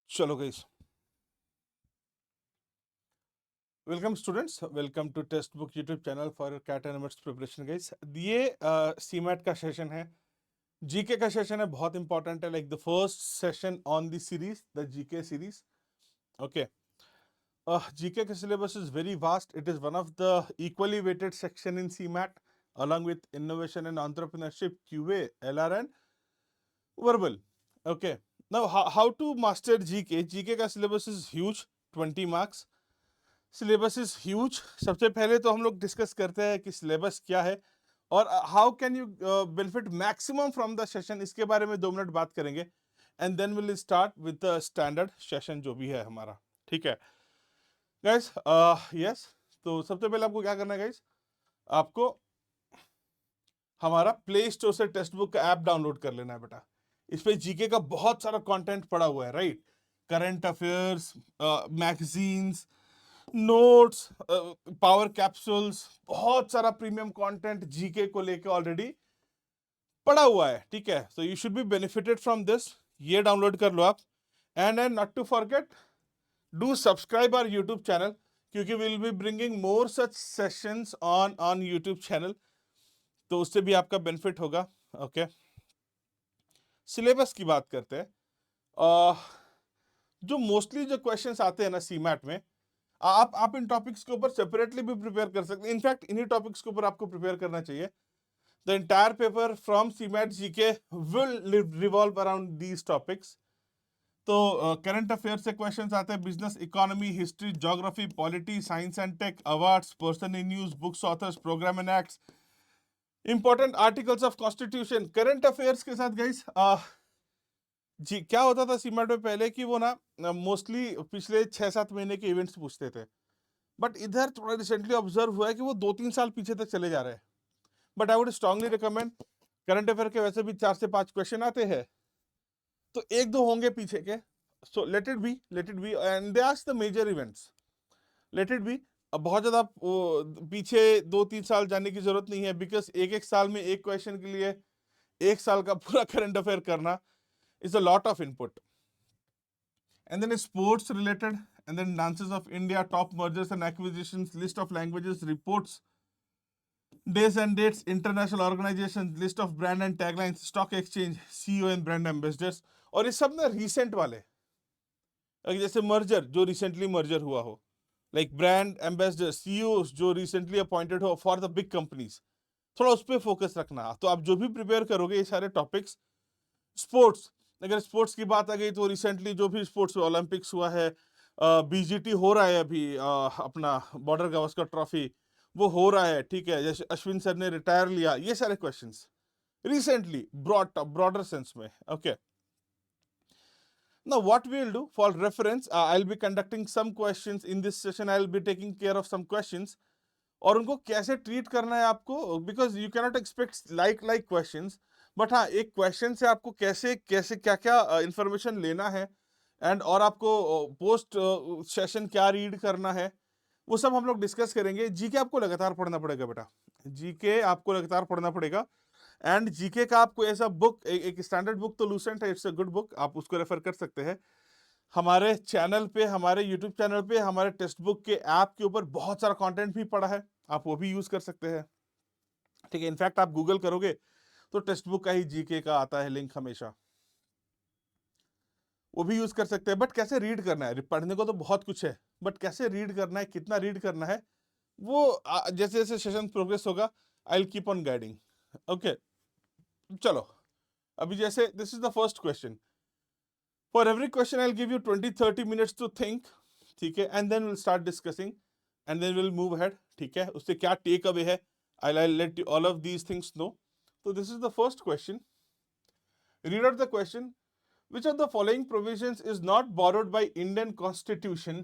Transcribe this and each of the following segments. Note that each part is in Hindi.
चलो guys, welcome students, welcome to Textbook YouTube channel for CAT and MATs preparation guys. ये सीमैट का सेशन है, जीके का सेशन है, बहुत इंपॉर्टेंट है, like the first session on the series, the GK series. Okay, GK का syllabus is very vast. It is one of the equally weighted section in CMAT along with innovation and entrepreneurship, QA, LR and verbal. Okay, now how to master GK? GK का syllabus is huge, 20 marks. Syllabus is huge. सबसे पहले तो हम लोग डिस्कस करते हैं कि सिलेबस क्या है और how can you benefit maximum from the session. इसके बारे में 2 मिनट बात करेंगे and then will start with the standard session जो भी है हमारा. ठीक है गाइस? यस. तो सबसे पहले आपको क्या करना है गाइस? आपको हमारा प्ले स्टोर से टेक्स्ट बुक का ऐप डाउनलोड कर लेना है बेटा. इस पे जीके का बहुत सारा कंटेंट पड़ा हुआ है, right? Current affairs, magazines, notes, power capsules, बहुत सारा प्रीमियम कंटेंट जीके को लेके ऑलरेडी पड़ा हुआ है. ठीक है, so you should be benefited from this. ये डाउनलोड कर लो आप. And not to forget, do subscribe our YouTube channel, क्योंकि will be bringing more such sessions on YouTube channel, तो उससे भी आपका बेनिफिट होगा. ओके, सिलेबस की बात करते हैं. जो मोस्टली जो क्वेश्चंस आते हैं ना सीमैट में, आप इन टॉपिक्स के ऊपर सेपरेटली भी प्रिपेयर कर सकते हैं. इनफैक्ट इन्हीं टॉपिक्स के ऊपर आपको प्रिपेयर करना चाहिए. The entire paper from CMAT GK will revolve around these topics. तो करंट अफेयर से क्वेश्चंस आते हैं, business, economy, history, geography, polity, science and tech, awards, person in news, books, authors, programme and acts, important articles of constitution. Current affairs के साथ गाइस, जी क्या होता था सीमैट में पहले कि वो ना मोस्टली पिछले 6-7 महीने के इवेंट्स पूछते थे. बट इधर थोड़ा रिसेंटली ऑब्जर्व हुआ है कि वो 2-3 साल पीछे तक चले जा रहे हैं. But I would strongly recommend, current affair के वैसे भी 4 से 5 क्वेश्चन आते हैं, तो 1-2 होंगे पीछे के. So let it be and they ask the major events. Let it be. अब बहुत ज्यादा पीछे 2-3 साल जाने की जरूरत नहीं है, बिकॉज एक एक साल में एक क्वेश्चन के लिए 1 साल का पूरा करंट अफेयर करना is a lot of input. And then sports related, and then dances of India, top mergers and acquisitions, list of languages, reports, days and dates, international organizations, list of brand and taglines, stock exchange, CEO and brand ambassadors. और ये सब ना रिसेंट वाले, जैसे मर्जर जो रिसेंटली मर्जर हुआ हो, लाइक ब्रांड एम्बेसडर, सीईओ जो रिसेंटली अपॉइंटेड हो फॉर द बिग कंपनीज, थोड़ा उस पर फोकस रखना. तो आप जो भी प्रिपेयर करोगे ये सारे टॉपिक्स. स्पोर्ट्स, अगर स्पोर्ट्स की बात आ गई तो रिसेंटली जो भी स्पोर्ट्स ओलंपिक्स हुआ है, बीजीटी हो रहा है अभी, अपना बॉर्डर गावस्कर ट्रॉफी वो हो रहा है. ठीक है, जैसे अश्विन सर ने रिटायर लिया, ये सारे क्वेश्चंस रिसेंटली ब्रॉडर सेंस में. Okay, now what we will do for reference, I'll be conducting some questions in this session. I'll be taking care of some questions और उनको कैसे ट्रीट करना है आपको, because you cannot expect like questions. But हाँ, एक क्वेश्चन से आपको कैसे कैसे क्या क्या इंफॉर्मेशन लेना है एंड और आपको पोस्ट सेशन क्या रीड करना है, वो सब हम लोग डिस्कस करेंगे. जीके आपको लगातार पढ़ना पड़ेगा बेटा, जीके आपको लगातार पढ़ना पड़ेगा. एंड जीके का आपको ऐसा बुक, एक स्टैंडर्ड बुक तो लूसेंट है, इट्स अ गुड बुक, आप उसको रेफर कर सकते हैं. हमारे चैनल पे, हमारे यूट्यूब चैनल पे, हमारे टेक्स्ट बुक के ऐप के ऊपर बहुत सारा कंटेंट भी पड़ा है, आप वो भी यूज कर सकते हैं. ठीक है, इनफैक्ट आप गूगल करोगे तो टेक्स्ट बुक का ही जीके का आता है लिंक हमेशा, वो भी यूज कर सकते हैं. बट कैसे रीड करना है, पढ़ने को तो बहुत कुछ है, बट कैसे रीड करना है, कितना रीड करना है, वो जैसे जैसे सेशन प्रोग्रेस होगा I will keep on guiding. Okay, चलो. अभी जैसे this is the first question. For every question I will give you 20-30 minutes to think. ठीक है, and then will start discussing and then will move ahead. ठीक है, उससे क्या टेक अवे है, I let you all of these things know. तो this is the first question. Read out the question. Which of the following provisions is not borrowed by Indian Constitution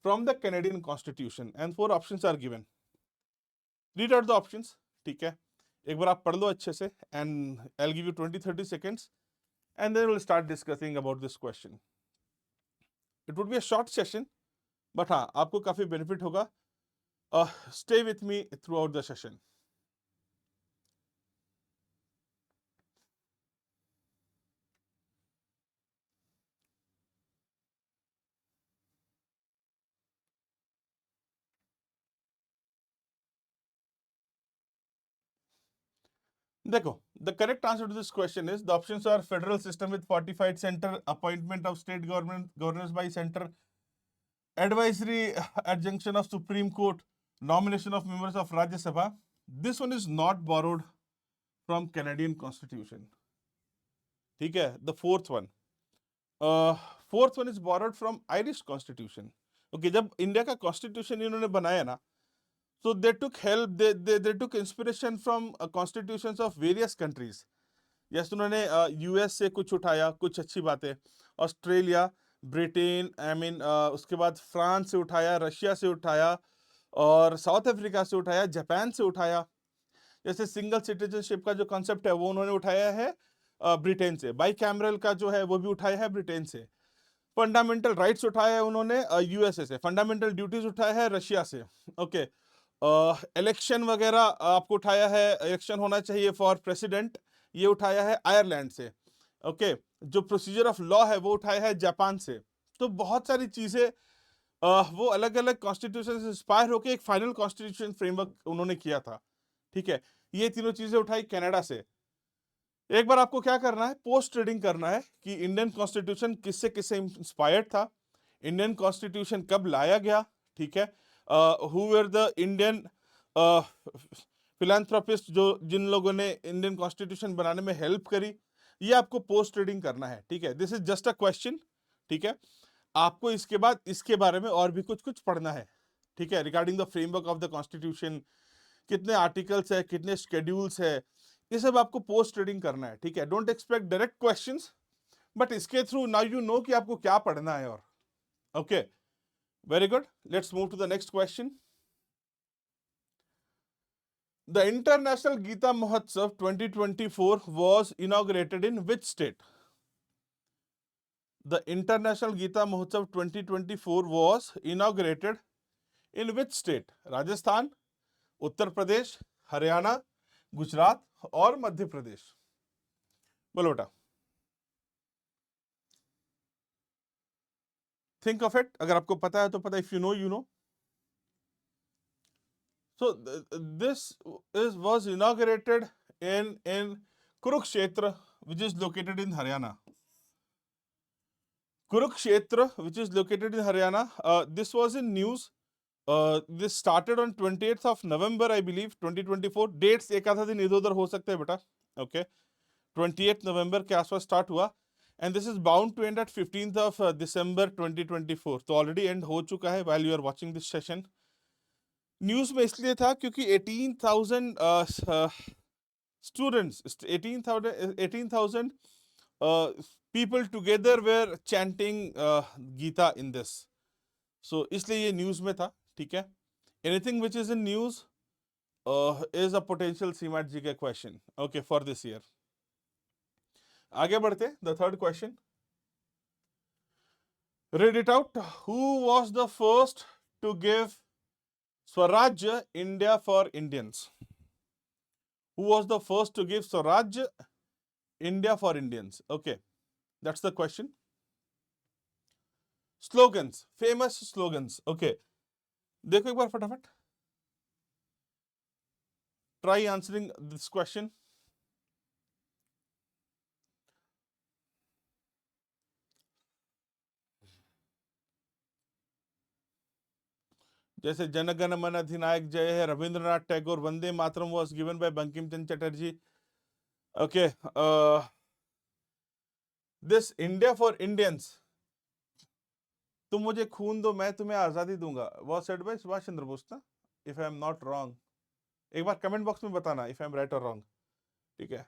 from the Canadian Constitution? And 4 options are given. Read out the options. ठीक है, एक बार आप पढ़ लो अच्छे से and I'll give you 20-30 seconds and then we'll start discussing about this question. It would be a short session, but हाँ आपको काफी benefit होगा. Stay with me throughout the session. देखो, the correct answer to this question is the options are federal system with fortified center, appointment of state governors by center, advisory adjunction of Supreme Court, nomination of members of Rajya Sabha. This one is not borrowed from Canadian Constitution. ठीक है, the fourth one is borrowed from Irish Constitution. Okay, जब इंडिया का कॉन्स्टिट्यूशन इन्होंने बनाया ना, so they took help, they took inspiration from constitutions of various countries. जैसे उन्होंने यूएस से कुछ उठाया, कुछ अच्छी बातें, ऑस्ट्रेलिया, ब्रिटेन, उसके बाद फ्रांस से उठाया, रशिया से उठाया, और साउथ अफ्रीका से उठाया, जापान से उठाया. जैसे सिंगल सिटीजनशिप का जो कॉन्सेप्ट है वो उन्होंने उठाया है ब्रिटेन से. बाई कैमरल का जो है वो भी उठाया है ब्रिटेन से. फंडामेंटल राइट्स उठाया है उन्होंने यूएसए से. फंडामेंटल ड्यूटीज उठाया है रशिया से. ओके, इलेक्शन वगैरह आपको उठाया है, इलेक्शन होना चाहिए फॉर प्रेसिडेंट, ये उठाया है आयरलैंड से. ओके, जो प्रोसीजर ऑफ लॉ है वो उठाया है जापान से. तो बहुत सारी चीजें वो अलग अलग कॉन्स्टिट्यूशन से इंस्पायर होकर एक फाइनल कॉन्स्टिट्यूशन फ्रेमवर्क उन्होंने किया था. ठीक है, ये तीनों चीजें उठाई कनाडा से. एक बार आपको क्या करना है, पोस्ट रीडिंग करना है कि इंडियन कॉन्स्टिट्यूशन किससे किससे इंस्पायर्ड था, इंडियन कॉन्स्टिट्यूशन कब लाया गया. ठीक है, who were the Indian philanthropist जो जिन लोगों ने इंडियन कॉन्स्टिट्यूशन बनाने में हेल्प करी, ये आपको पोस्ट रीडिंग करना है. ठीक है, this is just a question. ठीक है, आपको इसके बाद इसके बारे में और भी कुछ कुछ पढ़ना है. ठीक है, regarding the framework of the constitution, कितने आर्टिकल्स है, कितने शेड्यूल्स है, ये सब आपको पोस्ट रीडिंग करना है. ठीक है, don't expect direct questions, but इसके थ्रू नाउ यू नो कि आपको क्या पढ़ना है. और okay, very good, let's move to the next question. The International Gita Mahotsav 2024 was inaugurated in which state? The International Gita Mahotsav 2024 was inaugurated in which state? Rajasthan, Uttar Pradesh, Haryana, Gujarat और मध्य प्रदेश. बोलो बेटा, थिंक ऑफ इट. अगर आपको पता है तो पता, if you know you know. So this was inaugurated in Kurukshetra, which is located in Haryana. Kurukshetra, which is located in Haryana. This was in news. This started on 28th of November, I believe, 2024. Dates एक आधा दिन इधर उधर हो सकते हैं बेटा. Okay, 28th November के आसपास स्टार्ट हुआ, and this is bound to end at 15th of December 2024. तो ऑलरेडी एंड हो चुका है while you are watching this session. News में इसलिए था क्योंकि 18,000 students, 18,000 people together were chanting Gita in this. So इसलिए ये न्यूज में था. ठीक है, anything which is in news is a potential CMAT GK question. Okay, for this year. आगे बढ़ते, the third question. Read it out. Who was the first to give Swarajya India for Indians? Who was the first to give Swarajya India for Indians? Okay, that's the question. Slogans, famous slogans. Okay, देखो एक बार फटाफट. Try answering this question. जैसे जनगण मन अधिनायक जय है, Rabindranath Tagore, Vande Mataram was given by Bankim Chandra Chatterjee. Okay, this India for Indians, तुम मुझे खून दो मैं तुम्हें आजादी दूंगा, was said by Subhash Chandra Bose ना, if I am not wrong. एक बार कमेंट बॉक्स में बताना if I am right or wrong. ठीक है,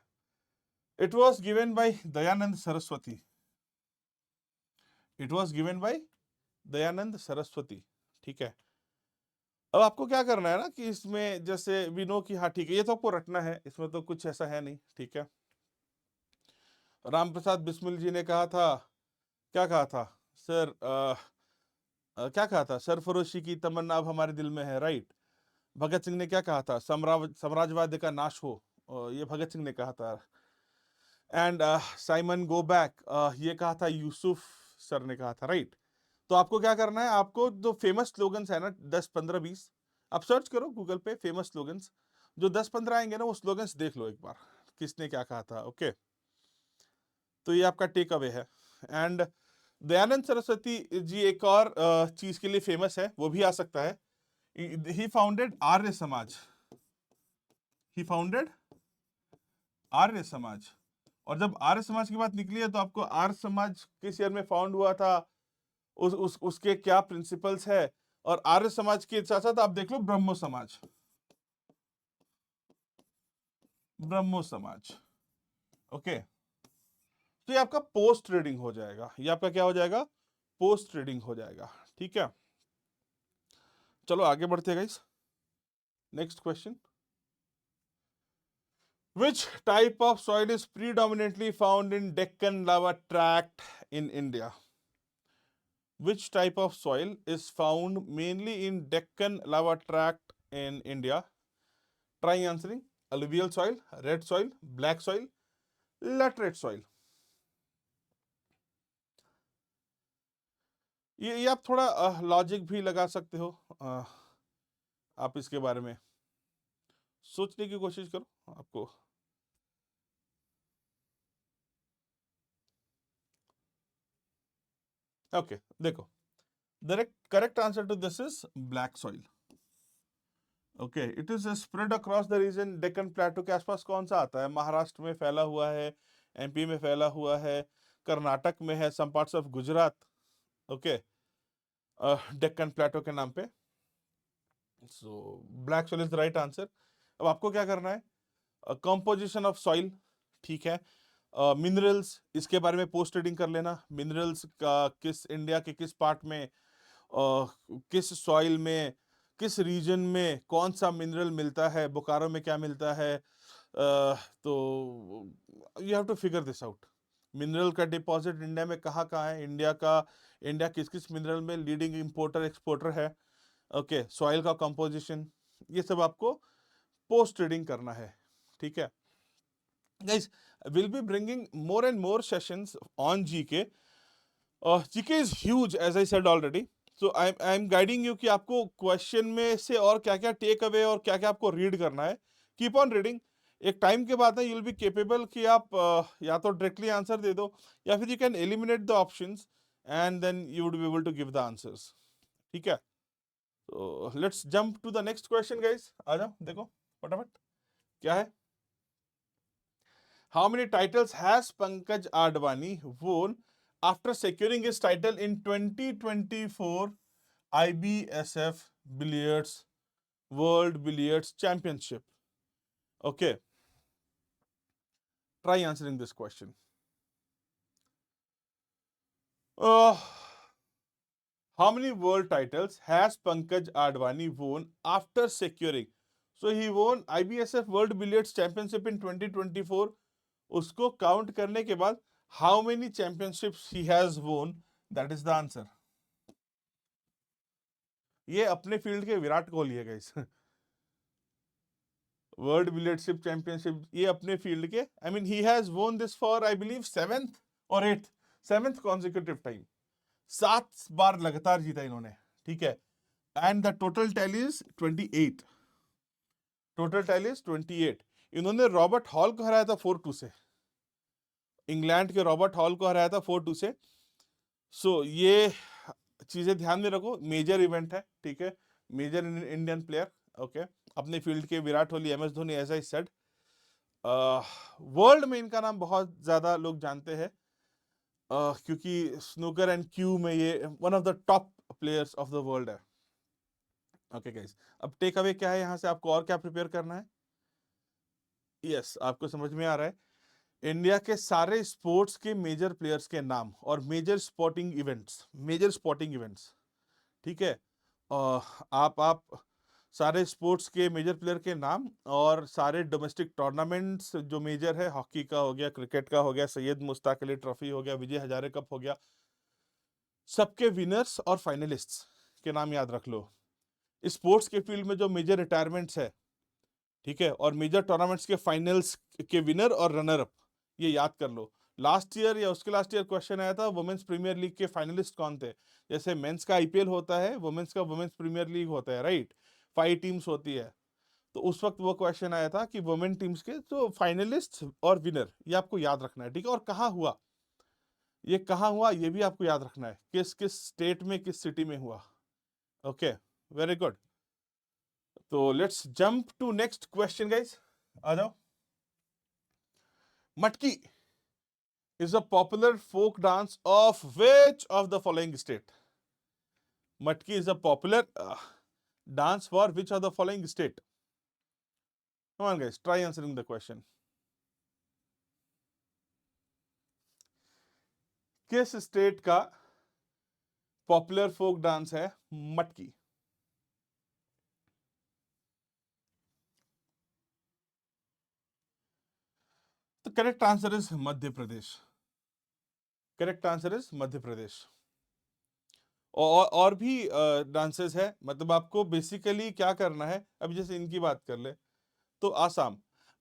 it was given by Dayanand Saraswati. It was given by Dayanand Saraswati. ठीक है, अब आपको क्या करना है ना कि इसमें जैसे वी नो कि हाँ ठीक है, ये तो आपको रटना है, इसमें तो कुछ ऐसा है नहीं. ठीक है, राम प्रसाद बिस्मिल जी ने कहा था, क्या कहा था सर, क्या कहा था, सरफरोशी की तमन्ना अब हमारे दिल में है. राइट. भगत सिंह ने क्या कहा था, साम्राज्यवाद का नाश हो, ये भगत सिंह ने कहा था. एंड साइमन गो बैक, ये कहा था यूसुफ सर ने कहा था. राइट. तो आपको क्या करना है, आपको जो फेमस स्लोगन्स है ना 10, 15, 20, आप सर्च करो गूगल पे फेमस स्लोगन्स, जो 10, 15 आएंगे ना वो स्लोगन्स देख लो एक बार. किसने क्या कहा था। ओके, तो ये आपका टेक अवे है। एंड दयानंद सरस्वती जी एक और चीज के लिए फेमस है, वो भी आ सकता है। ही फाउंडेड आर्य समाज, ही फाउंडेड आर्य समाज। और जब आर्य समाज की बात निकली है तो आपको आर्य समाज किस ईयर में फाउंड हुआ था, उसके क्या प्रिंसिपल्स है, और आर्य समाज के साथ साथ आप देख लो ब्रह्मो समाज, ब्रह्मो समाज। ओके, तो ये आपका पोस्ट ट्रेडिंग हो जाएगा, ये आपका क्या हो जाएगा, पोस्ट ट्रेडिंग हो जाएगा। ठीक है, चलो आगे बढ़ते हैं guys. Next question, which type of soil is predominantly found in Deccan lava tract in India? Which type of soil is found mainly in Deccan lava tract in India? Try answering. Alluvial soil, red soil, black soil, laterite soil. ये आप थोड़ा लॉजिक भी लगा सकते हो, आप इसके बारे में सोचने की कोशिश करो आपको। ओके, देखो, the correct answer to this is black soil. Okay, it is spread across the region. Deccan plateau के आसपास कौन सा आता है, महाराष्ट्र में फैला हुआ है, एमपी में फैला हुआ है, कर्नाटक में है, some parts of Gujarat. Okay, Deccan plateau के नाम पे। So black soil is the right answer. अब आपको क्या करना है, कंपोजिशन ऑफ सॉइल, ठीक है, मिनरल्स, इसके बारे में पोस्ट ट्रेडिंग कर लेना। मिनरल्स का किस इंडिया के किस पार्ट में, किस सॉइल में, किस रीजन में कौन सा मिनरल मिलता है, बोकारो में क्या मिलता है, तो you have to figure this out. Mineral का डिपॉजिट इंडिया में कहाँ कहाँ है, इंडिया किस किस मिनरल में लीडिंग इंपोर्टर एक्सपोर्टर है। ओके, सॉइल का कंपोजिशन, ये सब आपको पोस्ट ट्रेडिंग करना है। ठीक है guys, we'll be bringing more and more sessions on GK. GK is huge as I said already, so I'm guiding you कि आपको क्वेश्चन में से और क्या क्या टेक अवे और क्या क्या आपको रीड करना है। कीप ऑन रीडिंग, एक टाइम के बाद ना यू विल बी केपेबल कि आप या तो डायरेक्टली आंसर दे दो, या फिर you can eliminate the options and then you would be able to give the answers. ठीक है, तो let's jump to the next question guys. आ जाओ, देखो फटाफट क्या है। How many titles has Pankaj Advani won after securing his title in 2024 IBSF Billiards World Billiards Championship? Okay, try answering this question. How many world titles has Pankaj Advani won after securing? So he won IBSF World Billiards Championship in 2024. उसको काउंट करने के बाद how many championships he has वोन, दैट इज द आंसर। ये अपने फील्ड के विराट कोहली है गाइस। वर्ल्ड बिलियर्डशिप चैंपियनशिप ये अपने फील्ड के, आई मीन ही हैज वोन this for I believe 7th और 8th, 7th कॉन्जिक्यूटिव टाइम, 7 बार लगातार जीता इन्होंने। ठीक है, and the total tally is 28, total tally is 28। इन्होंने रॉबर्ट हॉल को हराया था 4-2 से, इंग्लैंड के रॉबर्ट हॉल को हराया था 4-2 से। सो ये चीजें ध्यान में रखो, मेजर इवेंट है। ठीक है, मेजर इंडियन प्लेयर। ओके, अपने फील्ड के Virat Kohli, M S Dhoni, as I said. World में इनका नाम बहुत ज्यादा लोग जानते हैं, क्योंकि स्नूकर एंड क्यू में ये one of the top players of the world है। ओके गाइस, अब टेक अवे क्या है यहाँ से, आपको और क्या प्रिपेयर करना है। यस, आपको समझ में आ रहा है, इंडिया के सारे स्पोर्ट्स के मेजर प्लेयर्स के नाम और मेजर स्पोर्टिंग इवेंट्स। ठीक है, आप सारे स्पोर्ट्स के मेजर प्लेयर के नाम और सारे डोमेस्टिक टूर्नामेंट्स जो मेजर है, हॉकी का हो गया, क्रिकेट का हो गया, सैयद मुश्ताक अली ट्रॉफी हो गया, विजय हजारे कप हो गया, सबके विनर्स और फाइनलिस्ट्स के नाम याद रख लो। स्पोर्ट्स के फील्ड में जो मेजर रिटायरमेंट्स है, ठीक है, और मेजर टूर्नामेंट्स के फाइनल्स के विनर और रनर अप, ये याद कर लो। लास्ट ईयर या उसके लास्ट ईयर क्वेश्चन आया था वुमेन्स प्रीमियर लीग के फाइनलिस्ट कौन थे। जैसे मेंस का आईपीएल होता है, वुमेन्स का वुमेन्स प्रीमियर लीग होता है, राइट, 5 टीम्स होती है। तो उस वक्त वो क्वेश्चन आया था कि वुमेन टीम्स के जो फाइनलिस्ट और विनर, ये आपको याद रखना है, ठीक है। और कहाँ हुआ, ये कहाँ हुआ ये भी आपको याद रखना है, किस किस स्टेट में, किस सिटी में हुआ। Okay, very good. तो let's jump to next question guys, आ जाओ। Matki is a popular folk dance of which of the following state? Matki is a popular dance for which of the following state? Come on guys, try answering the question. किस स्टेट का पॉपुलर फोक डांस है मटकी? तो correct answer is Madhya Pradesh. Correct answer is Madhya Pradesh. और भी डांसेस है, मतलब आपको बेसिकली क्या करना है, अभी जैसे इनकी बात कर ले तो आसाम,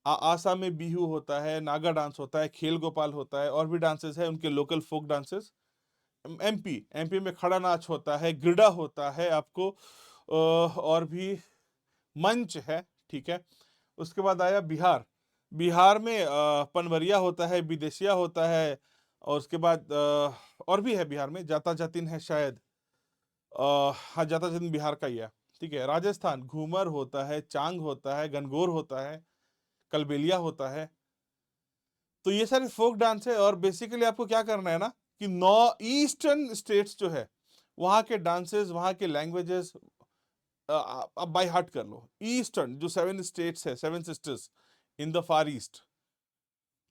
आसाम में बिहू होता है, नागा डांस होता है, खेल गोपाल होता है, और भी डांसेस है उनके लोकल फोक डांसेस। एमपी में खड़ा नाच होता है, गिरडा होता है आपको, और भी मंच है, ठीक है। उसके बाद आया बिहार। बिहार में पनवरिया होता है, विदेशिया होता है, और उसके बाद और भी है बिहार में, जाता जातिन है शायद, हाँ जाता जातिन बिहार का ही है, ठीक है। राजस्थान घूमर होता है, चांग होता है, गनगौर होता है, कलबेलिया होता है। तो ये सारे फोक डांस है, और बेसिकली आपको क्या करना है ना कि ईस्टर्न स्टेट्स जो है वहां के डांसेस, वहां के लैंग्वेजेस आप बाय हार्ट कर लो। ईस्टर्न जो 7 स्टेट्स है, 7 sisters in the far east,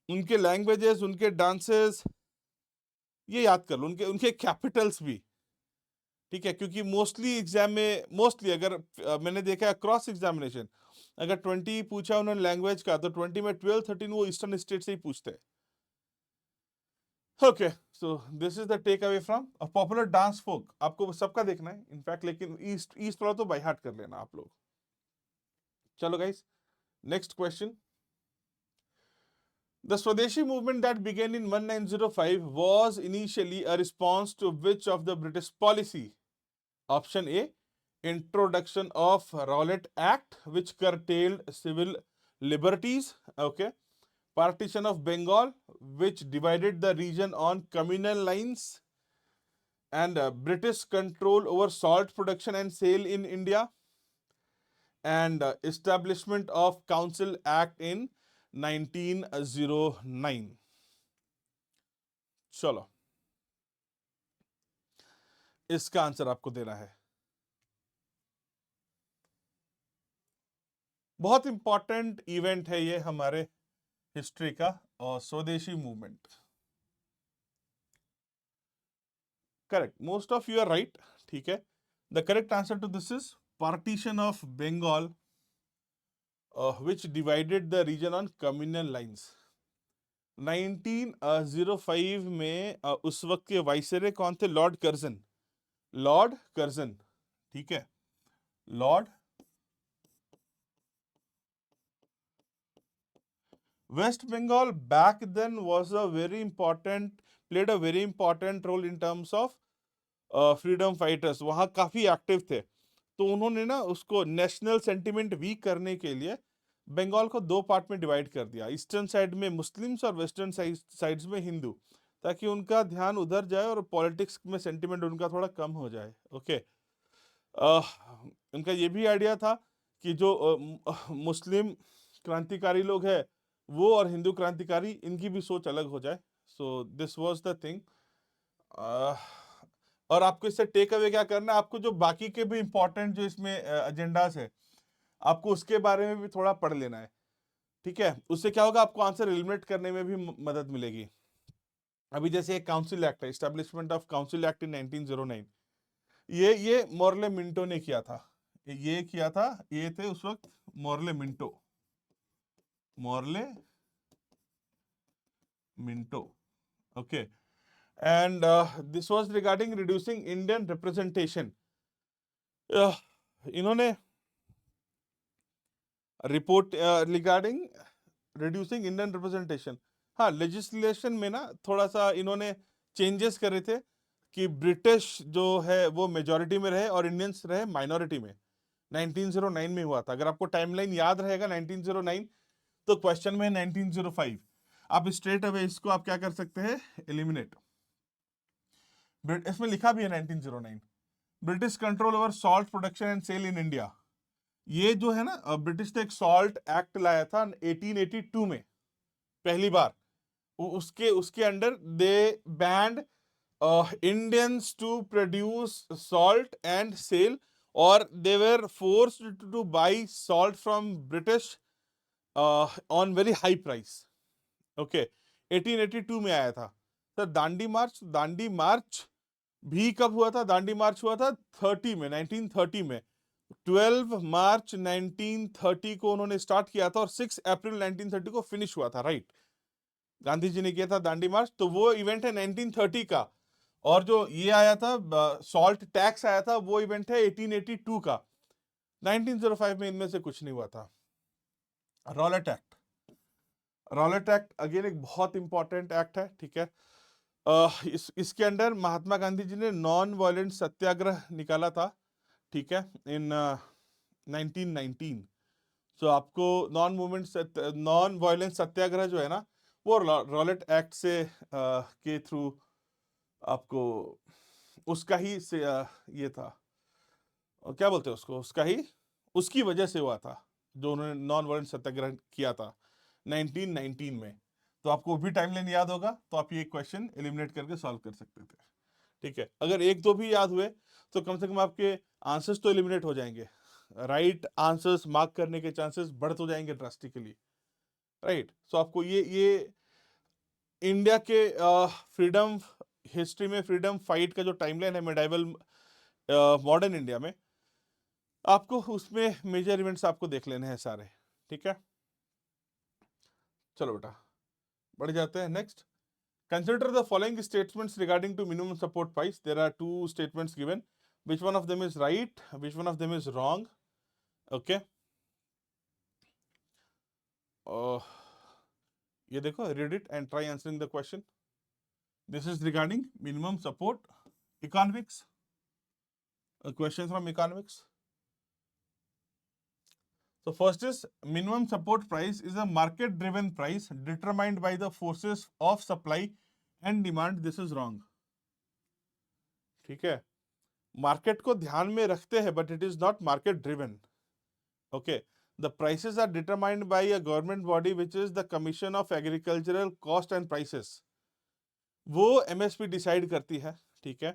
उनके लैंग्वेजेस, उनके डांसेस ये याद कर लो, उनके उनके कैपिटल्स भी, ठीक है। क्योंकि मोस्टली एग्जाम में, मोस्टली अगर मैंने देखा है क्रॉस एग्जामिनेशन, अगर 20 पूछा उन्होंने लैंग्वेज का, तो 20 में 12-13 वो ईस्टर्न स्टेट से ही पूछते हैं। Okay, so this is the take away from a popular dance folk. आपको सबका देखना है इनफैक्ट, लेकिन ईस्ट ईस्ट वाला तो बाय हार्ट कर लेना आप लोग। चलो guys, next question. The Swadeshi movement that began in 1905 was initially a response to which of the British policy? Option A, introduction of Rowlatt Act, which curtailed civil liberties. Okay. Partition of Bengal, which divided the region on communal lines, and British control over salt production and sale in India, and establishment of Council Act in 1909. चलो, इसका आंसर आपको देना है। बहुत इंपॉर्टेंट इवेंट है ये हमारे हिस्ट्री का, और Swadeshi movement. Correct, most of you are right, ठीक है। The correct answer to this is partition of Bengal, which divided the region on communal lines. 1905 में उस वक्त के वाइसरे कौन थे? Lord Curzon. लॉर्ड कर्जन, ठीक है, Lord. West Bengal back then was a very important, played a very important role in terms of freedom fighters, वहाँ काफी एक्टिव थे। तो उन्होंने ना उसको नेशनल सेंटिमेंट वीक करने के लिए बंगाल को 2 पार्ट में डिवाइड कर दिया, ईस्टर्न साइड में मुस्लिम्स और वेस्टर्न साइड्स में हिंदू, ताकि उनका ध्यान उधर जाए और पॉलिटिक्स में सेंटिमेंट उनका थोड़ा कम हो जाए। ओके, उनका ये भी आइडिया था कि जो मुस्लिम क्रांतिकारी लोग हैं वो, और हिंदू क्रांतिकारी, इनकी भी सोच अलग हो जाए। So this was the thing. और आपको इससे टेक अवे क्या करना है, आपको जो बाकी के भी इंपॉर्टेंट जो इसमें एजेंडास है, आपको उसके बारे में भी थोड़ा पढ़ लेना है, ठीक है। उससे क्या होगा, आपको आंसर एलिमिनेट करने में भी मदद मिलेगी। अभी जैसे एक काउंसिल एक्ट है, establishment of council act in 1909, ये मोर्ले मिंटो ने किया था। ये किया था, ये थे उस वक्त Morley Minto, Morley Minto. Okay, and this was regarding reducing Indian representation. इन्होंने report regarding reducing Indian representation, हाँ लेजिस्लेशन में ना थोड़ा सा इन्होंने चेंजेस करे थे कि ब्रिटिश जो है वो मेजॉरिटी में रहे और इंडियंस रहे माइनॉरिटी में। 1909 में हुआ था। अगर आपको टाइमलाइन याद रहेगा 1909, तो क्वेश्चन में 1905। आप स्ट्रेट अवे इसको आप क्या कर सकते हैं, एलिमिनेट। इसमें लिखा भी है 1909, British control over salt production and sale in India. ये जो है ना, ब्रिटिश ने एक सॉल्ट एक्ट लाया था 1882 में पहली बार। उसके उसके under they banned Indians to produce salt and sell, और they were forced to buy salt from British on very high price. Okay, 1882 में आया था सर दांडी मार्च भी कब हुआ था? दांडी मार्च हुआ था 30 में, 1930 में। 12 मार्च 1930 को उन्होंने स्टार्ट किया था और 6 अप्रैल 1930 को फिनिश हुआ था, राइट। गांधी जी ने किया था दांडी मार्च, तो वो इवेंट है 1930 का। और जो ये आया था सॉल्ट टैक्स आया था, वो इवेंट है 1882 का। 1905 में इनमें से कुछ नहीं हुआ था। Rowlatt act, Rowlatt act again एक बहुत इंपॉर्टेंट एक्ट है, ठीक है। इसके अंडर महात्मा गांधी जी ने नॉन वायलेंट सत्याग्रह निकाला था, ठीक है, इन 1919। तो आपको नॉन वायलेंस सत्याग्रह जो है ना, वो रॉलेट एक्ट से के थ्रू आपको उसका ही से ये था, क्या बोलते हैं उसको, उसकी वजह से हुआ था, जो उन्होंने नॉन वायलेंट सत्याग्रह किया था 1919 में। तो आपको भी टाइमलाइन याद होगा, तो आप ये क्वेश्चन एलिमिनेट करके सॉल्व कर सकते थे, ठीक है। अगर एक दो भी याद हुए तो कम से कम आपके आंसर्स तो एलिमिनेट हो जाएंगे, राइट आंसर्स मार्क करने के चांसेस बढ़ तो जाएंगे ड्रास्टिकली, राइट। सो आपको ये इंडिया के फ्रीडम हिस्ट्री में फ्रीडम फाइट का जो टाइमलाइन है मेडाइवल मॉडर्न इंडिया में, आपको उसमें मेजर इवेंट्स आपको देख लेने हैं सारे, ठीक है। चलो बेटा बढ़ जाते हैं next. Consider the following statements regarding to minimum support price. There are two statements given. Which one of them is right? Which one of them is wrong? Okay. ये देखो, read it and try answering the question. This is regarding minimum support economics. A question from economics. So first is minimum support price is a market driven price determined by the forces of supply and demand. This is wrong. ठीक है, मार्केट को ध्यान में रखते हैं but it is not market driven. Okay, the prices are determined by a government body which is the commission of agricultural cost and prices. वो एमएसपी डिसाइड करती है, ठीक है।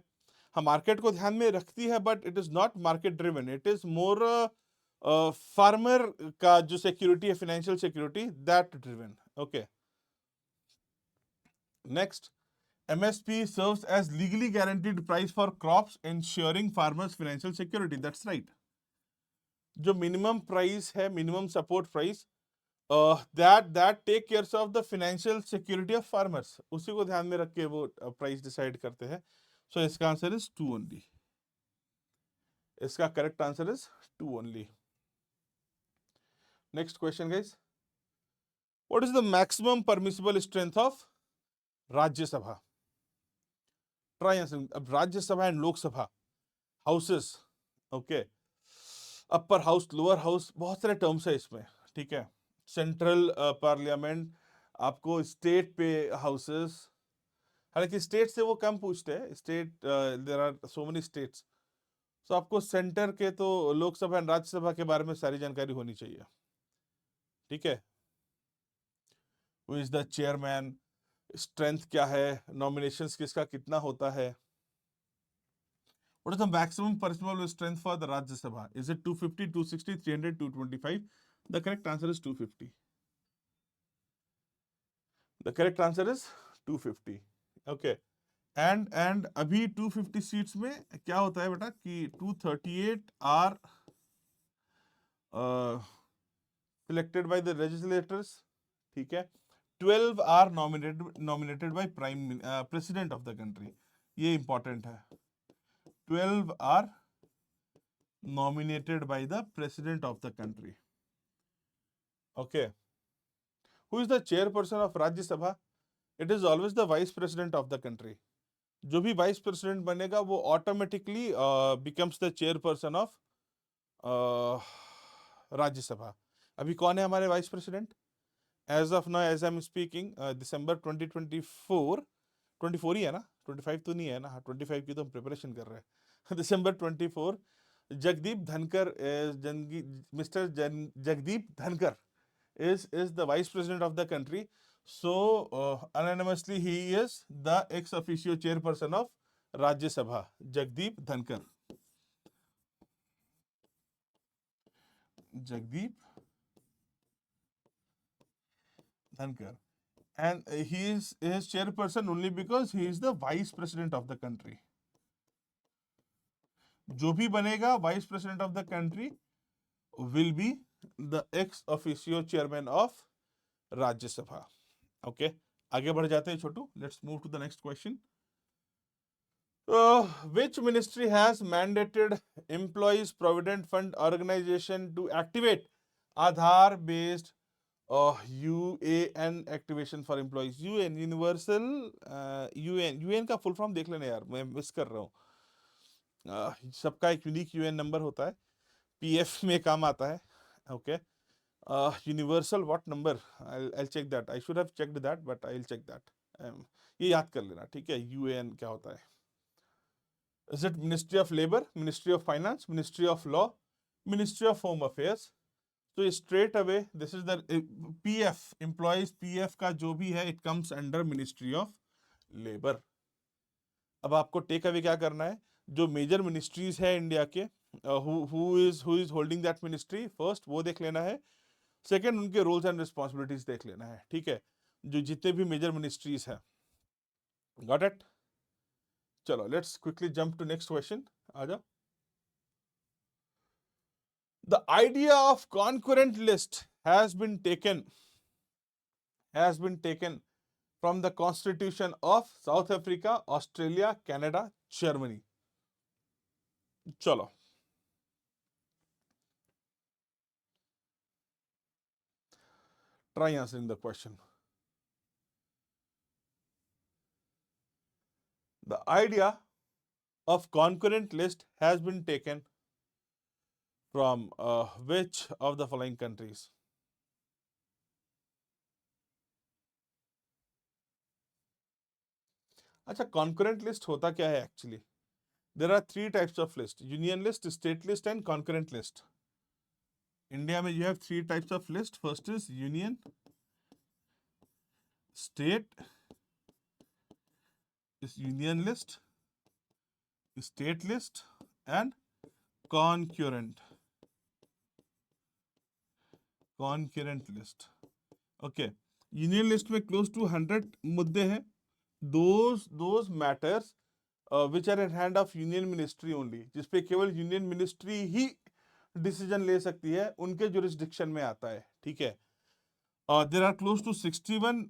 हाँ, मार्केट को ध्यान में रखती है but it is not market driven, it is more farmer का जो सिक्योरिटी है, financial security, that driven. Okay, next, MSP serves as legally guaranteed price for crops, ensuring farmers financial security. That's right. जो मिनिमम प्राइस है, minimum support price, that take cares of the financial security of farmers, उसी को ध्यान में रख के वो प्राइस डिसाइड करते हैं। सो इसका आंसर इज 2 ओनली। इसका correct answer is 2 only. Next question guys, what is the maximum permissible strength of Rajya Sabha? Try answering. अब Rajya Sabha and Lok Sabha houses, okay, upper house, lower house, बहुत सारे टर्म्स है इसमें, ठीक है। सेंट्रल पार्लियामेंट, आपको स्टेट पे हाउसेस, हालांकि स्टेट से वो कम पूछते हैं, state there are so many states. तो आपको सेंटर के तो लोकसभा एंड राज्यसभा के बारे में सारी जानकारी होनी चाहिए, ठीक है। Who is the chairman, strength क्या है, नॉमिनेशंस किसका कितना होता है। What is the maximum permissible strength for the Rajya Sabha? Is it 250, 260, 300, 225? The correct answer is 250. The correct answer is 250. Okay. And अभी 250 सीट्स में क्या होता है बेटा कि 238 are selected by the legislators, ठीक है। 12 are nominated by president of the country. ये important है। 12 are nominated by the president of the country. Okay. Who is the chairperson of Rajya Sabha? It is always the vice president of the country. जो भी vice president बनेगा वो automatically becomes the chairperson of Rajya Sabha. अभी कौन है हमारे vice president? As of now as I am speaking, December 2024, 24 ही है ना, 25 तो नहीं है ना? हाँ, 25 की तो हम प्रिपरेशन कर रहे हैं। दिसंबर 24, जगदीप धनकर, मिस्टर जगदीप धनकर is the vice president of the country. So unanimously he is the ex officio chairperson of Rajya Sabha, Jagdeep Dhankar. Jagdeep Dhankar. And he is chairperson only because he is the vice president of the country. जो भी बनेगा vice president of the country will be the ex officio chairman of Rajya Sabha. Okay, आगे बढ़ जाते हैं Chhotu. Let's move to the next question. Which ministry has mandated employees provident fund organization to activate Aadhaar based UAN activation for employees? UN universal UN का फुल फॉर्म देख लेना यार, मैं मिस कर रहा हूँ। सबका एक यूनिक UN नंबर होता है, PF में काम आता है। Okay, universal what number, I'll check that. I should have checked that, but I'll check that. ये याद कर लेना, ठीक है? UN क्या होता है? Is it Ministry of Labor, Ministry of Finance, Ministry of Law, Ministry of Home Affairs? So straight away, this is the PF, employees PF का जो भी है, it comes under Ministry of Labor. अब आपको टेक अवे क्या करना है? जो मेजर मिनिस्ट्रीज है इंडिया के, who is holding that ministry, first वो देख लेना है। सेकंड, उनके रोल्स एंड रिस्पॉन्सिबिलिटीज देख लेना है, ठीक है? जो जितने भी मेजर मिनिस्ट्रीज है। Got it? चलो, let's quickly jump to next question. आ जाओ। The idea of concurrent list has been taken from the constitution of South Africa, Australia, Canada, Germany. चलो, try answering the question. The idea of concurrent list has been taken from which of the following countries? अच्छा, concurrent list होता क्या है actually? There are three types of list: union list, state list, and concurrent list. India में you have three types of list. First is union, state is union list, state list, and concurrent list. Okay, union list में close to 100 मुद्दे हैं. Those matters which are in hand of union ministry only, जिसपे केवल union ministry ही डिसीजन ले सकती है, उनके जुरिस्डिक्शन में आता है, ठीक है? There are close to 61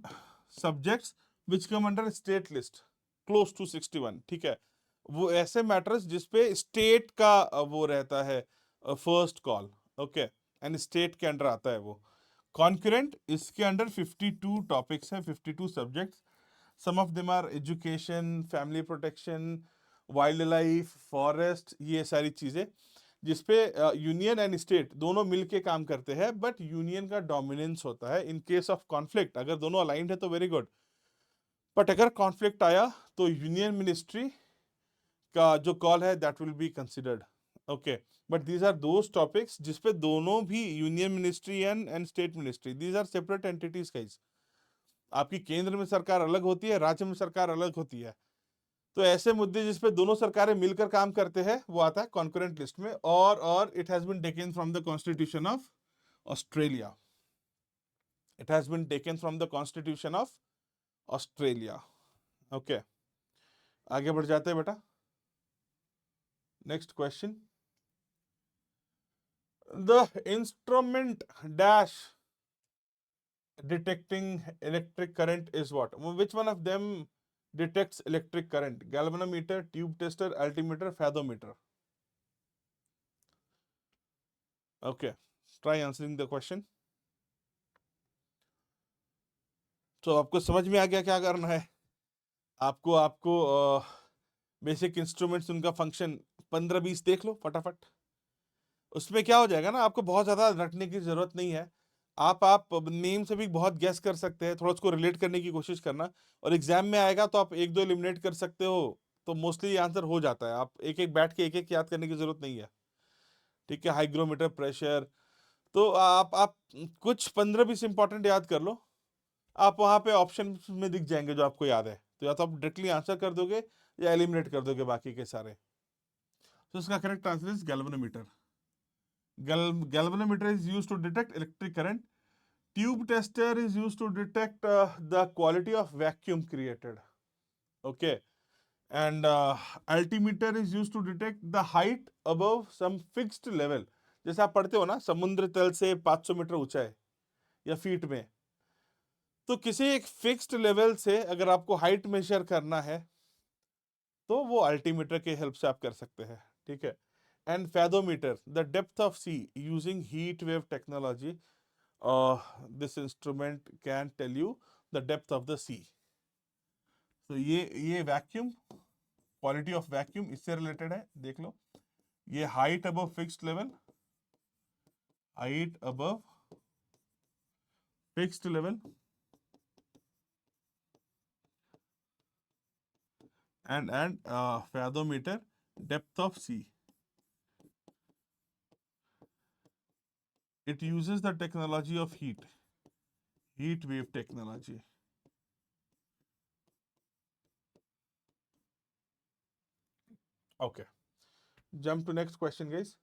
subjects which come under state list, close to 61, ठीक है? वो ऐसे मैटर्स जिसपे स्टेट का वो रहता है first call, okay, and state के अंडर आता है वो। कॉन्करेंट, इसके अंडर 52 टॉपिक्स हैं, 52 subjects. Some of them are education, family protection, wild life, forest, ये सारी चीज़ें जिसपे यूनियन एंड स्टेट दोनों मिलके काम करते हैं, बट यूनियन का डोमिनेंस होता है। इन केस ऑफ कॉन्फ्लिक्ट, अगर दोनों अलाइंड है तो वेरी गुड, बट अगर कॉन्फ्लिक्ट आया तो यूनियन मिनिस्ट्री का जो कॉल है that will be considered, okay. But these are those topics जिसपे दोनों भी union ministry and state ministry, these are separate entities guys. आपकी केंद्र में सरकार अलग होती है, राज्य में सरकार अलग होती है, तो ऐसे मुद्दे जिसपे दोनों सरकारें मिलकर काम करते हैं वो आता है कॉन्करेंट लिस्ट में। और it has been taken from the constitution of Australia, it has been taken from the constitution of Australia, okay. आगे बढ़ जाते हैं बेटा, next question. The instrument dash detecting electric current is what? Which one of them detects electric current? Galvanometer, tube tester, altimeter, fathometer? Okay, try answering the question. तो आपको समझ में आ गया क्या करना है? आपको बेसिक इंस्ट्रूमेंट्स, उनका फंक्शन 15-20 देख लो फटाफट। उसमें क्या हो जाएगा ना, आपको बहुत ज्यादा रटने की जरूरत नहीं है। आप नेम से भी बहुत गैस कर सकते हैं, थोड़ा उसको रिलेट करने की कोशिश करना, और एग्जाम में आएगा तो आप एक दो एलिमिनेट कर सकते हो, तो मोस्टली आंसर हो जाता है। आप एक एक बैठ के एक एक याद करने की जरूरत नहीं है, ठीक है। हाइग्रोमीटर, प्रेशर, तो आप कुछ 15-20 इंपॉर्टेंट याद कर लो, आप वहां पे ऑप्शन में दिख जाएंगे जो आपको याद है, तो या तो आप डायरेक्टली आंसर कर दोगे या एलिमिनेट कर दोगे बाकी के सारे। तो इसका correct answer is galvanometer. Galvanometer is used to detect electric current. Tube tester is used to detect the quality of vacuum created. Okay. And altimeter is used to detect the height above some fixed level. जैसे आप पढ़ते हो ना, समुद्र तल से 500 मीटर ऊंचा है या फीट में, तो किसी एक फिक्स्ड लेवल से अगर आपको हाइट मेजर करना है तो वो अल्टीमीटर के हेल्प से आप कर सकते हैं, ठीक है। And fathometer, the depth of sea using heat wave technology, this instrument can tell you the depth of the sea. तो ये वैक्यूम, क्वालिटी ऑफ वैक्यूम इससे रिलेटेड है, देख लो। ये height above fixed level, height above fixed level, and fathometer, depth of sea. It uses the technology of heat wave technology. Okay, jump to next question, guys.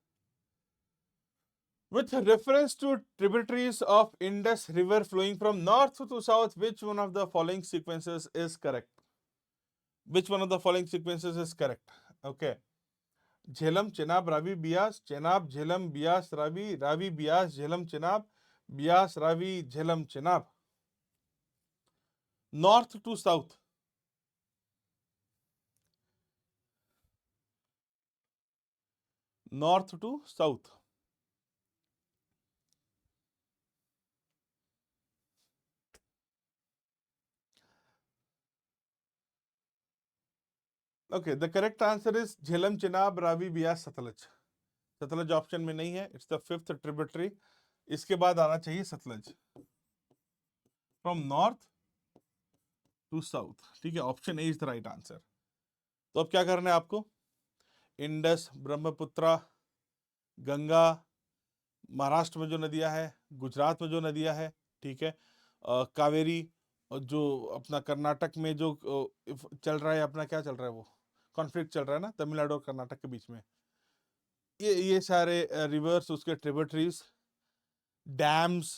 With reference to tributaries of Indus River flowing from north to south, which one of the following sequences is correct? Which one of the following sequences is correct? Okay. Jhelum, Chenab, Ravi, Beas, Chenab, Jhelum, Beas, Ravi, Ravi, Beas, Jhelum, Chenab, Beas, Ravi, Jhelum, Chenab. North to south. North to south. Okay, the correct answer is Jhelum, Chenab, Ravi, Bias, Satluj. Sutlej option में नहीं है, इट्स द फिफ्थ ट्रिब्यूटरी। इसके बाद आना चाहिए Sutlej, from north to south, ठीक है। Option A is the right answer. तो अब क्या करना है आपको, इंडस, ब्रह्मपुत्रा, गंगा, महाराष्ट्र में जो नदियां हैं, गुजरात में जो नदियां हैं, ठीक है, कावेरी, और जो अपना कर्नाटक में जो चल रहा है, अपना क्या चल रहा है, वो कॉन्फ्लिक्ट चल रहा है ना तमिलनाडु और कर्नाटक के बीच में, ये सारे रिवर्स, उसके ट्रिब्यूटरीज, डैम्स,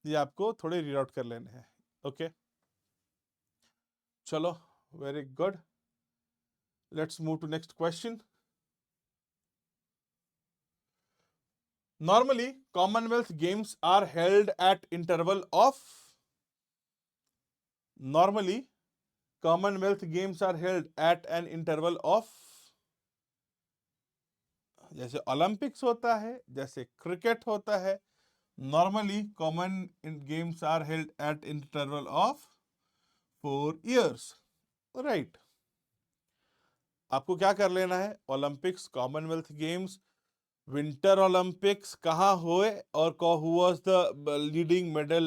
ये आपको थोड़े रीड आउट कर लेने हैं। ओके, चलो, very good, let's move to next question. Normally, Commonwealth Games are held at interval of. Normally, Commonwealth Games are held at an interval of. जैसे ओलंपिक्स होता है, जैसे क्रिकेट होता है, normally common games are held at interval of 4 years, right. आपको क्या कर लेना है, Olympics, Commonwealth Games, winter Olympics कहाँ हुए और who was the leading medal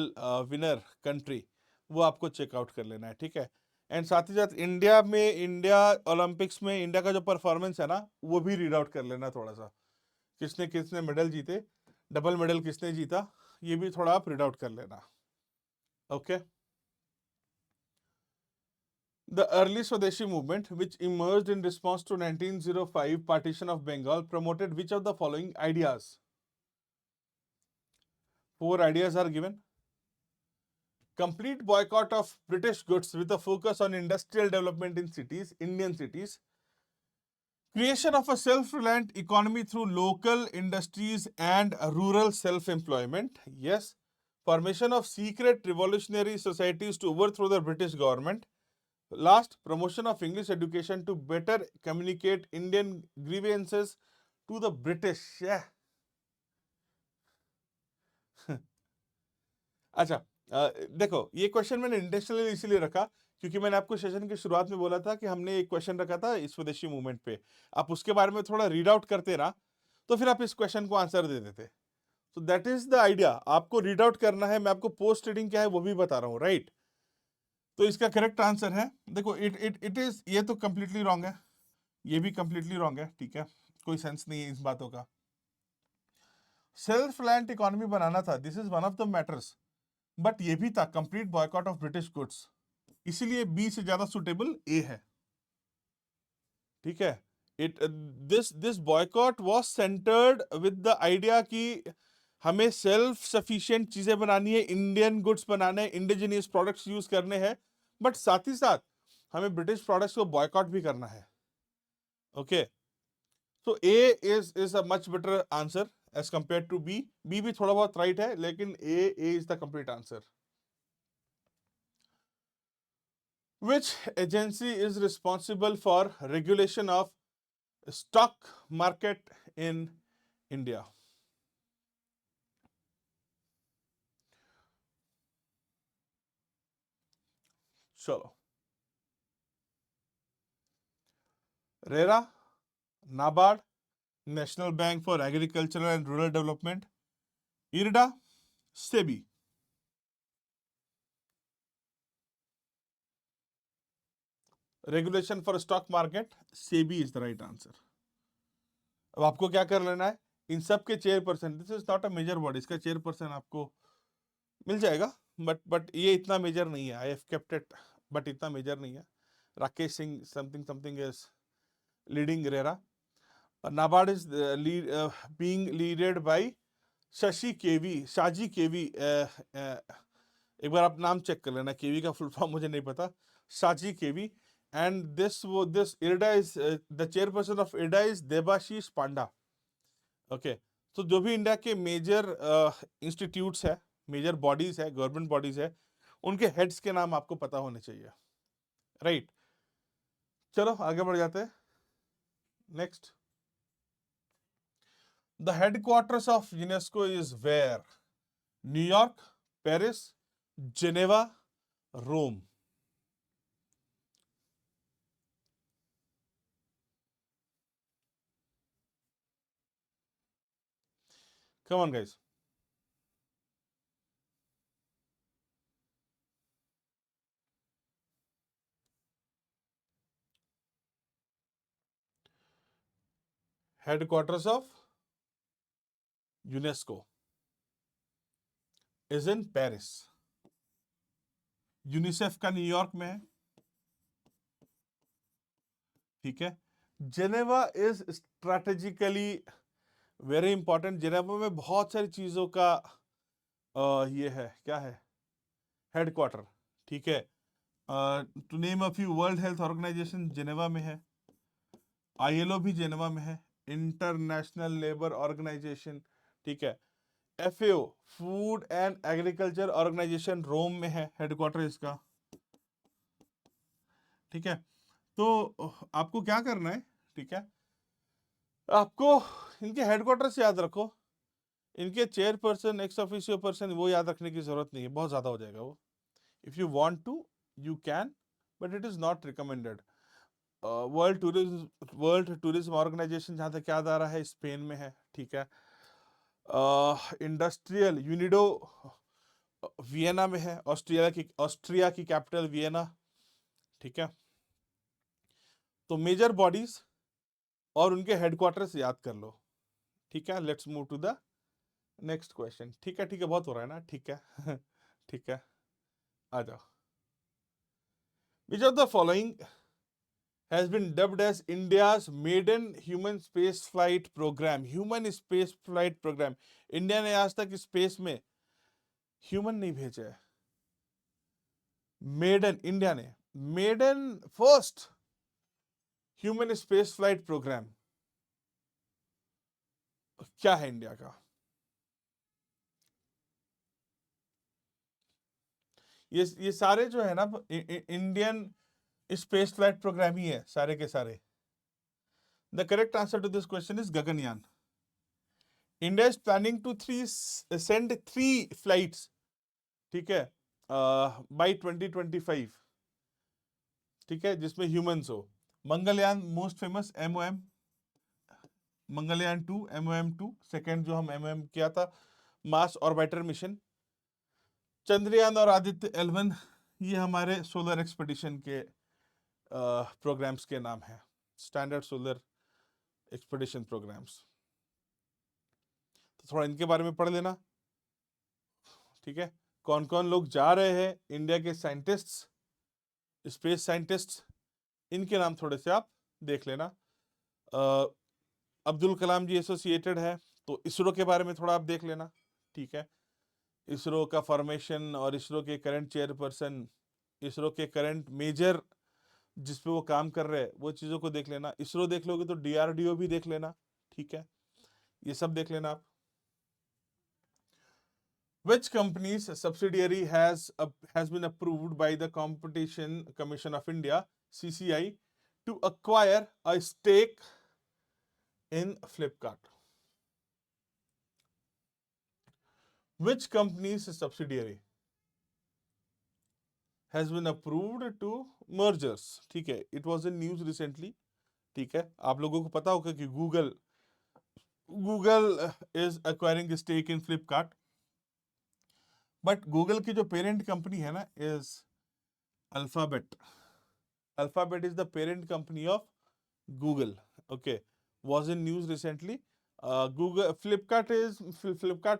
winner country, वो आपको चेकआउट कर लेना है, ठीक है। एंड साथ ही साथ इंडिया में, इंडिया ओलंपिक्स में इंडिया का जो परफॉर्मेंस है ना, वो भी रीड आउट कर लेना थोड़ा सा, किसने किसने मेडल जीते, डबल मेडल किसने जीता, ये भी थोड़ा आप रीड आउट कर लेना। Okay, The early Swadeshi movement, which emerged in response to 1905 partition of Bengal, promoted which of the following ideas? 4 ideas are given. Complete boycott of British goods with a focus on industrial development in cities, Indian cities. Creation of a self-reliant economy through local industries and rural self-employment. Yes. Formation of secret revolutionary societies to overthrow the British government. Last, promotion of English education to better communicate Indian grievances to the British. Yeah. अच्छा, देखो, ये क्वेश्चन मैंने इंटेंशनली इसीलिए रखा क्योंकि मैंने आपको सेशन की शुरुआत में बोला था कि हमने एक क्वेश्चन रखा था इस स्वदेशी मूवमेंट पे, आप उसके बारे में थोड़ा रीड आउट करते ना, तो फिर आप इस क्वेश्चन को आंसर दे देते। तो दैट इज द आइडिया, आपको रीड आउट करना है, मैं आपको पोस्ट ट्रेडिंग क्या है वो भी बता रहा हूँ, राइट। तो इसका करेक्ट आंसर है, देखो इट इज, ये तो कंप्लीटली रॉन्ग है, ये भी कंप्लीटली रॉन्ग है, ठीक है, कोई सेंस नहीं है इस बातों का। सेल्फ रिलायंट इकोनॉमी बनाना था, this is one of the matters, but ये भी था complete boycott of British goods, इसीलिए बी से ज्यादा सुटेबल ए है, ठीक है। It this boycott was centred with the idea कि हमें सेल्फ सफिशिएंट चीजें बनानी है, इंडियन गुड्स बनाने हैं, इंडिजिनियस प्रोडक्ट्स यूज करने हैं, बट साथ ही साथ हमें ब्रिटिश प्रोडक्ट्स को बॉयकॉट भी करना है, ओके। तो A is a much better answer as compared to B, B भी थोड़ा बहुत राइट है, लेकिन A is the complete answer. Which agency is responsible for regulation of stock market in India? चलो, RERA, NABARD, National Bank for Agricultural and Rural Development, IRDA, SEBI. Regulation for stock market, SEBI is the right answer. अब आपको क्या कर लेना है, इन सब के chairperson, this is not a major body, इसका चेयरपर्सन आपको मिल जाएगा, बट ये इतना मेजर नहीं है, I have kept it, but इतना मेजर नहीं है। Rakesh Singh something something is leading RERA. NABARD is being leaded by Shashi केवी, शाजी केवी, एक बार आप नाम चेक कर लेना, केवी का फुल फॉर्म मुझे नहीं पता, Shaji KV. And this IRDA is the chairperson of IRDA is Debashish Panda, okay. तो जो भी इंडिया के मेजर इंस्टीट्यूट्स है, मेजर बॉडीज है, गवर्नमेंट बॉडीज है, उनके हेड्स के नाम आपको पता होने चाहिए, राइट। चलो आगे बढ़ जाते हैं, next. The headquarters of UNESCO is where? New York, Paris, Geneva, Rome. Come on, guys. Headquarters of UNESCO is in Paris. UNICEF का न्यूयॉर्क में है, ठीक है। Geneva is strategically very important, Geneva में बहुत सारी चीजों का ये है, क्या है, हेडक्वार्टर, ठीक है। To name a few, World Health Organization Geneva में है, आईएलओ भी जेनेवा में है, इंटरनेशनल लेबर ऑर्गेनाइजेशन, ठीक है। FAO, food and agriculture organisation, Rome में है हेडक्वार्टर इसका, ठीक है। तो आपको क्या करना है, ठीक है, आपको इनके हेडक्वार्टर से याद रखो, इनके चेयरपर्सन, एक्स ऑफिशियो पर्सन, वो याद रखने की जरूरत नहीं है, बहुत ज्यादा हो जाएगा वो। If you want to you can, but it is not recommended. World Tourism Organization जहां तक याद आ रहा है स्पेन में है, ठीक है। इंडस्ट्रियल यूनिडो वियना में है, ऑस्ट्रिया की कैपिटल वियना, ठीक है। तो मेजर बॉडीज और उनके हेडक्वार्टर्स याद कर लो, ठीक है। Let's move to the next question, ठीक है, ठीक है, बहुत हो रहा है ना, ठीक है ठीक है, आ जाओ। Which of the following has been dubbed as India's maiden human space flight program? Human space flight program, India ने आज तक स्पेस में ह्यूमन नहीं भेजा है, मेडन, इंडिया ने maiden first human space flight programme क्या है इंडिया का? ये सारे जो है ना इंडियन स्पेस फ्लाइट प्रोग्राम ही है सारे के सारे। The correct answer to this question is Gaganyaan. India is planning to send 3 flights, ठीक है, बाई 2025, ठीक है, जिसमें ह्यूमंस हो। Mangalyaan most famous, MOM, Mangalyaan 2 MOM-2, second जो हम MOM किया था मार्स ऑर्बिटर मिशन। चंद्रयान और आदित्य L1 ये हमारे सोलर एक्सपेडिशन के प्रोग्राम्स के नाम हैं, स्टैंडर्ड सोलर एक्सपेडिशन प्रोग्राम्स। तो थोड़ा इनके बारे में पढ़ लेना, ठीक है। कौन कौन लोग जा रहे हैं इंडिया के साइंटिस्ट्स, स्पेस साइंटिस्ट्स, इनके नाम थोड़े से आप देख लेना। अब्दुल कलाम जी एसोसिएटेड है, तो इसरो के बारे में थोड़ा आप देख लेना, ठीक है। इसरो का फॉर्मेशन और इसरो के करंट चेयरपर्सन, इसरो के करंट मेजर जिस पे वो काम कर रहे हैं, वो चीज़ों को देख लेना। इसरो देख लोगे तो DRDO भी देख लेना, ठीक है। ये सब देख लेना आप। Which company's subsidiary has been approved by the Competition Commission of India (CCI) to acquire a stake in Flipkart? Which company's subsidiary has been approved to mergers? ठीक है, it was in news recently, ठीक है। आप लोगों को पता होगा कि Google is acquiring a stake in Flipkart, but Google की जो पेरेंट कंपनी है ना is Alphabet. Alphabet is the parent company of Google. Okay, was in news recently. Flipkart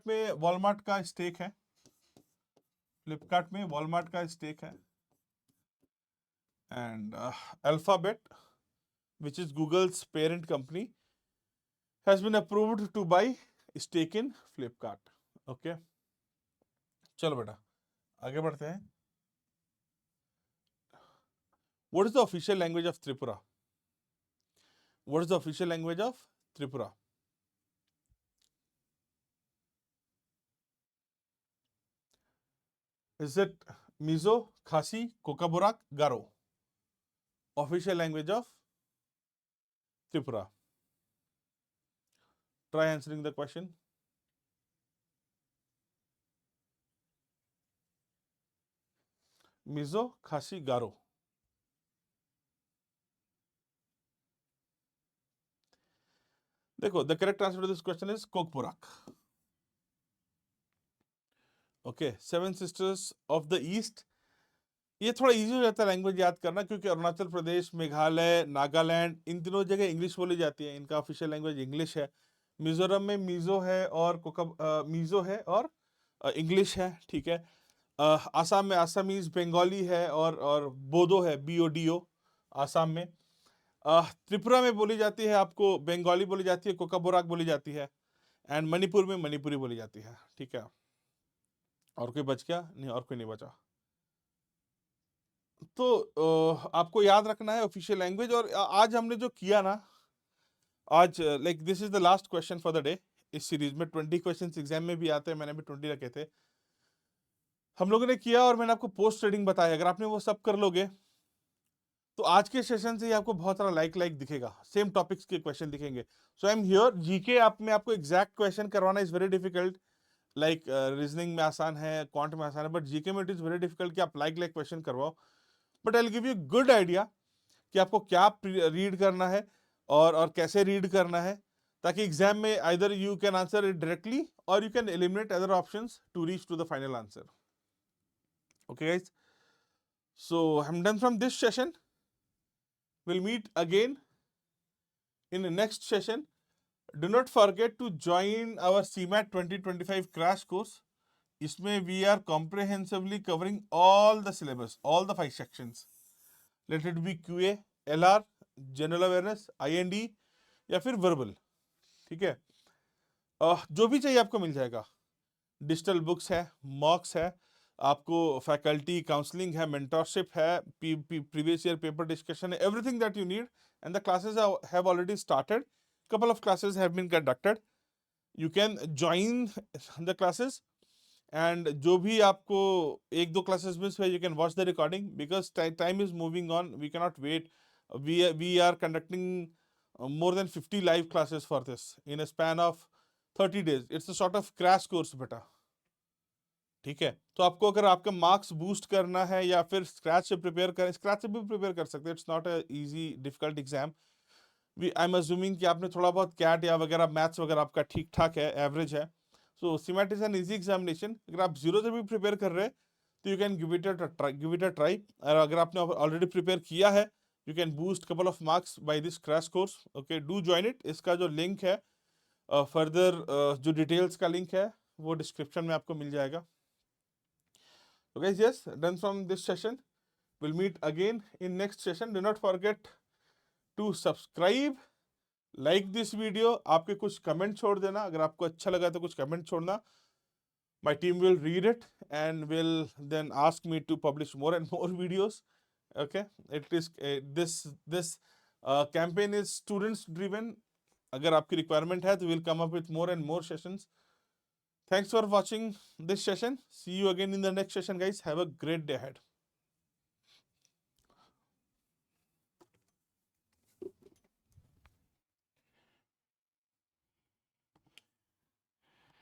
में Walmart का स्टेक है, फ्लिपकार्ट में वॉलमार्ट का स्टेक है, and Alphabet, which is Google's parent company, has been approved to buy stake in Flipkart. Okay, चलो बेटा आगे बढ़ते हैं। What is the official language of Tripura? What is the official language of Tripura? Is it Mizo, Khasi, Kokaborak, Garo? Official language of Tripura. Try answering the question. Mizo, Khasi, Garo. देखो, the correct answer to this question is Kokborak. Okay, Seven Sisters of the East. ये थोड़ा इजी हो जाता है लैंग्वेज याद करना, क्योंकि अरुणाचल प्रदेश, मेघालय, नागालैंड, इन तीनों जगह इंग्लिश बोली जाती है, इनका ऑफिशियल लैंग्वेज इंग्लिश है। मिजोरम में मीजो है और मीजो है और इंग्लिश है, ठीक है। आसाम में आसामीज, बंगाली है और बोडो है, BODO आसाम में। त्रिपुरा में बोली जाती है, आपको बंगाली बोली जाती है, कोकाबोराक बोली जाती है, एंड मणिपुर में मणिपुरी बोली जाती है, ठीक है। और कोई बच गया? नहीं, और कोई नहीं बचा। तो आपको याद रखना है ऑफिशियल लैंग्वेज। और आज हमने जो किया ना, आज like this is the last question for the day. इस सीरीज में 20 क्वेश्चंस एग्जाम में भी आते हैं, मैंने भी 20 रखे थे, हम लोगों ने किया, और मैंने आपको पोस्ट ट्रेडिंग बताया। अगर आपने वो सब कर लोगे तो आज के सेशन से ही आपको बहुत सारा लाइक दिखेगा, सेम टॉपिक्स के क्वेश्चन दिखेंगे। सो आई एम हियर। जीके आप में आपको एग्जैक्ट क्वेश्चन करवाना is very difficult. Like reasoning में आसान है, क्वांट में आसान है, बट जीके में इट इज वेरी डिफिकल्ट कि आप लाइक क्वेश्चन करवाओ। But I will give you good idea कि आपको क्या रीड करना है और कैसे रीड करना है, ताकि एग्जाम में either you can answer it directly और you can eliminate other options to reach to the final answer. Okay guys, so I am done from this session. We'll meet again in the next session. Do not forget to join our CMAT 2025 crash course. इसमें we are comprehensively covering all the syllabus, all the 5 sections. Let it be QA, LR, General Awareness, IND या फिर Verbal, ठीक है। जो भी चाहिए आपको मिल जाएगा। डिजिटल बुक्स है, मॉक्स है, आपको फैकल्टी काउंसलिंग है, मेंटरशिप है, प्रीवियस ईयर पेपर डिस्कशन है, everything that you need, and the classes have already started. couple of classes have been conducted. You can join the classes, and जो भी आपको एक दो classes मिस हुए, you can watch the recording, because time is moving on, we cannot wait. We are conducting more than 50 live classes for this in a span of 30 days. It's a sort of crash course बेटा, ठीक है। तो आपको अगर आपका मार्क्स बूस्ट करना है या फिर स्क्रैच से प्रिपेयर करें, स्क्रैच से भी प्रिपेयर कर सकते हैं, it's not a easy difficult exam. I am assuming कि आपने थोड़ा बहुत कैट या वगैरह मैथ्स वगैरह आपका ठीक ठाक है, एवरेज है. So CMAT is an easy examination. अगर आप जीरो से भी प्रिपेयर कर रहे हैं तो you can give it a try. और अगर आपने ऑलरेडी प्रिपेयर किया है, you can boost couple of marks by this crash course. Okay, do join it. इसका जो लिंक है, फर्दर जो डिटेल्स का लिंक है, वो डिस्क्रिप्शन में आपको मिल जाएगा. So guys, yes, done from this session. We'll meet again in next session. Do not forget to subscribe, like this video. आपके कुछ कमेंट छोड़ देना, अगर आपको अच्छा लगा तो कुछ कमेंट छोड़ना. My team will read it and will then ask me to publish more and more videos. Okay, it is this campaign is students driven. अगर आपकी requirement है तो we'll come up with more and more sessions. Thanks for watching this session. See you again in the next session, guys. Have a great day ahead.